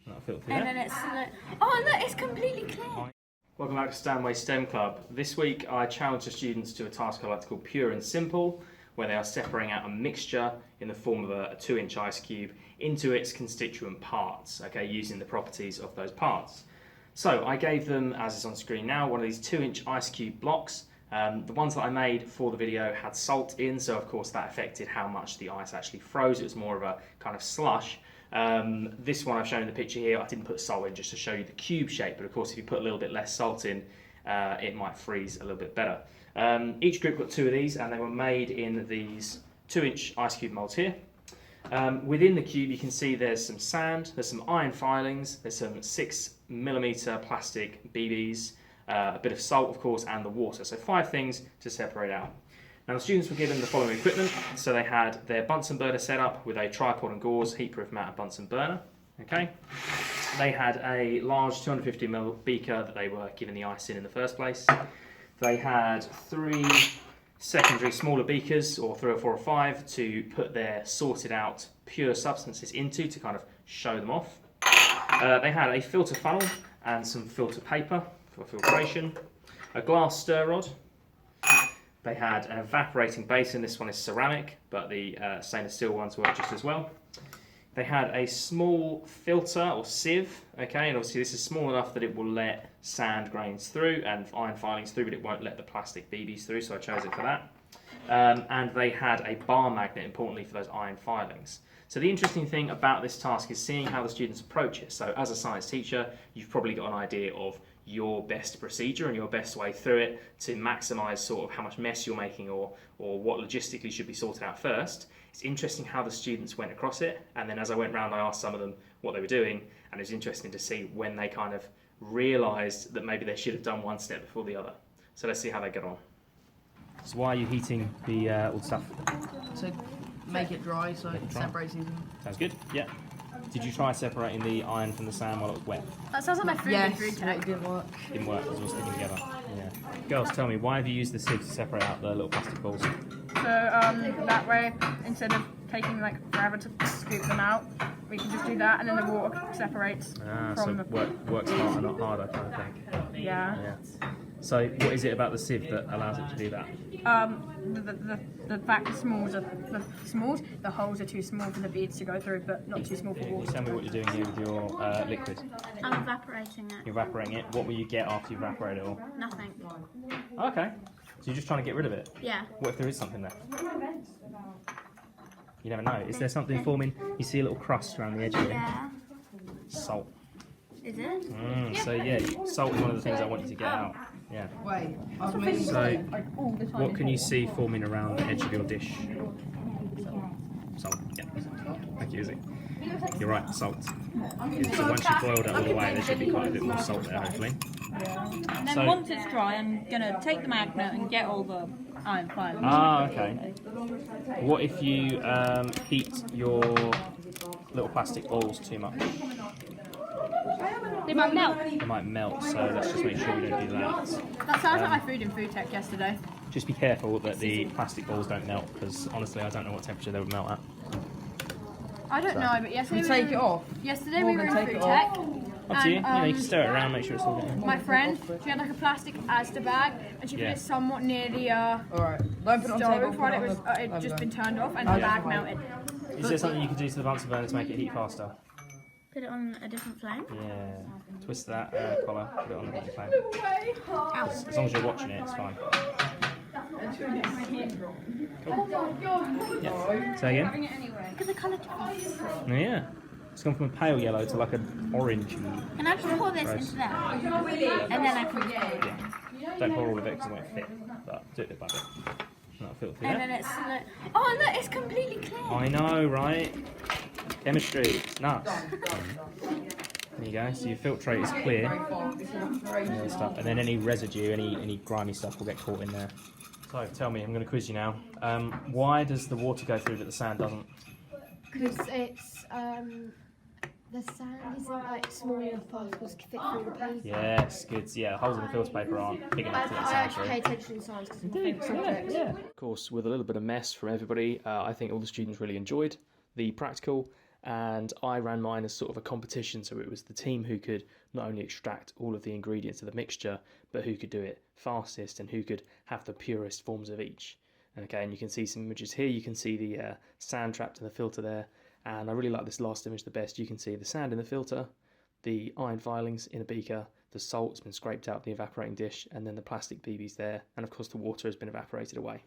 Not filthy. And then it's like, oh look, it's completely clear. Welcome back to Stanway STEM Club. This week I challenged the students to a task I like to call Pure and Simple, where they are separating out a mixture in the form of a 2-inch ice cube into its constituent parts, okay, using the properties of those parts. So I gave them, as is on screen now, one of these 2-inch ice cube blocks. The ones that I made for the video had salt in, so of course that affected how much the ice actually froze. It was more of a kind of slush. This one I've shown in the picture here, I didn't put salt in just to show you the cube shape, but of course if you put a little bit less salt in, it might freeze a little bit better. Each group got 2 of these, and they were made in these 2-inch ice cube molds here. Within the cube you can see there's some sand, there's some iron filings, there's some 6mm plastic BBs, a bit of salt of course, and the water. So 5 things to separate out. Now the students were given the following equipment. So they had their Bunsen burner set up with a tripod and gauze heat-proof mat and Bunsen burner. Okay. They had a large 250ml beaker that they were given the ice in the first place. They had 3 secondary smaller beakers, or 3 or 4 or 5, to put their sorted out pure substances into to kind of show them off. They had a filter funnel and some filter paper for filtration, a glass stir rod. They had an evaporating basin. This one is ceramic, but the stainless steel ones work just as well. They had a small filter or sieve, okay, and obviously this is small enough that it will let sand grains through and iron filings through, but it won't let the plastic BBs through, so I chose it for that. And they had a bar magnet, importantly, for those iron filings. So the interesting thing about this task is seeing how the students approach it. So as a science teacher, you've probably got an idea of your best procedure and your best way through it to maximise sort of how much mess you're making or what logistically should be sorted out first. It's interesting how the students went across it, and then as I went round I asked some of them what they were doing, and it was interesting to see when they kind of realised that maybe they should have done one step before the other. So let's see how they get on. So why are you heating the all the stuff? To make it dry so it separates easily. Sounds good, yeah. Did you try separating the iron from the sand while it was wet? That sounds like my food in food tech. It didn't work. Didn't work, it was all sticking together. Yeah. Girls, tell me, why have you used the sieve to separate out the little plastic balls? So that way, instead of taking like forever to scoop them out, we can just do that, and then the water separates from so the work smarter, not harder, kind of thing. yeah. So what is it about the sieve that allows it to do that? The fact the holes are too small for the beads to go through, but not too small for water. Tell me what you're doing here with your liquid. I'm evaporating it. You're evaporating it. What will you get after you evaporate it all? Nothing. Okay. So you're just trying to get rid of it? Yeah. What if there is something there? You never know. Is there something forming? You see a little crust around the edge of it? Yeah. Salt. Is it? So yeah, salt is one of the things I want you to get out. Yeah. Wait, I was making So what can you see forming around the edge of your dish? Salt. Yeah. Thank you, Izzy. You're right, salt. So once you've boiled it all the way, there should be quite a bit more salt there, hopefully. And then once it's dry, I'm gonna take the magnet and get all the iron filings. Ah, okay. What if you heat your little plastic balls too much? They might melt. They might melt, so let's just make sure we don't do that. That sounds like my food in food tech yesterday. Just be careful that the plastic balls don't melt, because honestly I don't know what temperature they would melt at. I don't know, but yesterday We take it off. Yesterday we were in food tech. Up to you. And, You can stir it around, make sure it's all getting. my friend, she had like a plastic Asda bag, and she put it somewhat near the Alright, don't put it on the table. stove while it was it'd just been turned off, and the bag melted. Is there something you can do to the Bunsen burner to make it heat faster? Put it on a different flame. Yeah. Twist that collar, put it on the different flame. As long as you're watching it, it's fine. Cool. Yeah. Say again? Look at the colour difference. Yeah. It's gone from a pale yellow to like an orange. Can I just pour this into there? And then I can Yeah. Don't pour all of it because it won't fit, but do it bit by bit. That'll filter, And then it's like, oh look, it's completely clear. I know, right? Chemistry, it's nuts. There you go, so your filtrate is clear. And stuff. And then any residue, any grimy stuff will get caught in there. So tell me, I'm going to quiz you now. Why does the water go through but the sand doesn't? Because it's the sand isn't like small enough particles to fit through the paper. Yes, good. Yeah, the holes in the filter paper aren't big enough to let I sand actually through. pay attention in science because it's my favourite subject. Of course, with a little bit of mess from everybody, I think all the students really enjoyed the practical. and I ran mine as sort of a competition, so it was the team who could not only extract all of the ingredients of the mixture, but who could do it fastest and who could have the purest forms of each. Okay, and you can see some images here. You can see the sand trapped in the filter there, and I really like this last image the best. You can see the sand in the filter, the iron filings in a beaker, the salt's been scraped out the evaporating dish, and then the plastic BB's there, and of course the water has been evaporated away.